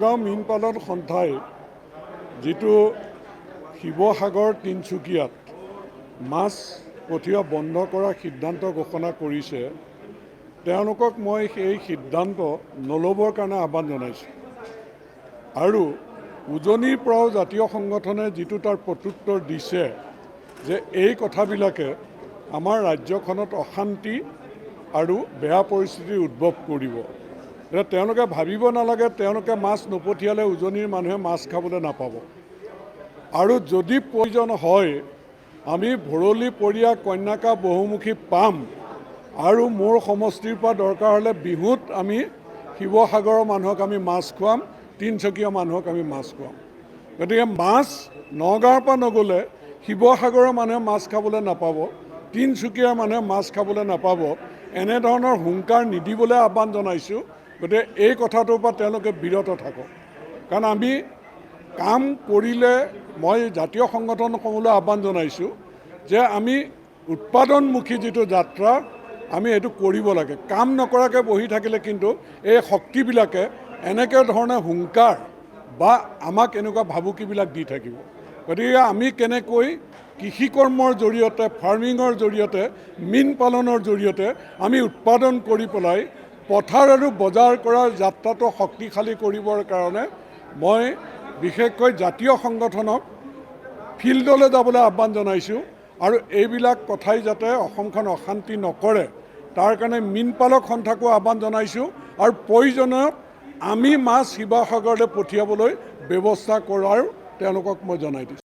গাঁও মীন পালন সন্থাই যিটো শিৱসাগৰ তিনিচুকীয়াত মাছ পঠিওৱা বন্ধ কৰাৰ সিদ্ধান্ত ঘোষণা কৰিছে, তেওঁলোকক মই সেই সিদ্ধান্ত নল'বৰ কাৰণে আহ্বান জনাইছোঁ। আৰু উজনিৰ পৰাও জাতীয় সংগঠনে যিটো তাৰ প্ৰত্যুত্তৰ দিছে যে এই কথাবিলাকে আমাৰ ৰাজ্যখনত অশান্তি আৰু বেয়া পৰিস্থিতিৰ উদ্ভৱ কৰিব। তেওঁলোকে ভাবিব নালাগে তেওঁলোকে মাছ নপঠিয়ালে উজনিৰ মানুহে মাছ খাবলৈ নাপাব। আৰু যদি প্ৰয়োজন হয় আমি ভৰলী পৰিয়া কন্যাকা বহুমুখী পাম, আৰু মোৰ সমষ্টিৰ পৰা দৰকাৰ হ'লে বিহুত আমি শিৱসাগৰৰ মানুহক আমি মাছ খুৱাম, তিনিচুকীয়া মানুহক আমি মাছ খুৱাম। গতিকে মাছ নগাঁৱৰ পৰা নগ'লে শিৱসাগৰৰ মানুহে মাছ খাবলৈ নাপাব, তিনিচুকীয়াৰ মানুহে মাছ খাবলৈ নাপাব, এনেধৰণৰ হুংকাৰ নিদিবলৈ আহ্বান জনাইছোঁ। গতিকে এই কথাটোৰ পৰা তেওঁলোকে বিৰত থাকক। কাৰণ আমি কাম কৰিলে মই জাতীয় সংগঠনসমূহলৈ আহ্বান জনাইছোঁ যে আমি উৎপাদনমুখী যিটো যাত্ৰা আমি এইটো কৰিব লাগে। কাম নকৰাকৈ বহি থাকিলে কিন্তু এই শক্তিবিলাকে এনেকৈ ধৰণে হুংকাৰ বা আমাক এনেকুৱা ভাবুকিবিলাক দি থাকিব। গতিকে আমি কেনেকৈ কৃষিকৰ্মৰ জৰিয়তে, ফাৰ্মিঙৰ জৰিয়তে, মীন পালনৰ জৰিয়তে আমি উৎপাদন কৰি পেলাই পথাৰ আৰু বজাৰ কৰাৰ যাত্ৰাটো শক্তিশালী কৰিবৰ কাৰণে মই বিশেষকৈ জাতীয় সংগঠনক ফিল্ডলৈ যাবলৈ আহ্বান জনাইছোঁ। আৰু এইবিলাক কথাই যাতে অসমখন অশান্তি নকৰে তাৰ কাৰণে মীন পালক সন্থাকো আহ্বান জনাইছোঁ। আৰু প্ৰয়োজনত আমি মাছ শিৱসাগৰলৈ পঠিয়াবলৈ ব্যৱস্থা কৰাৰ তেওঁলোকক মই জনাই দিছোঁ।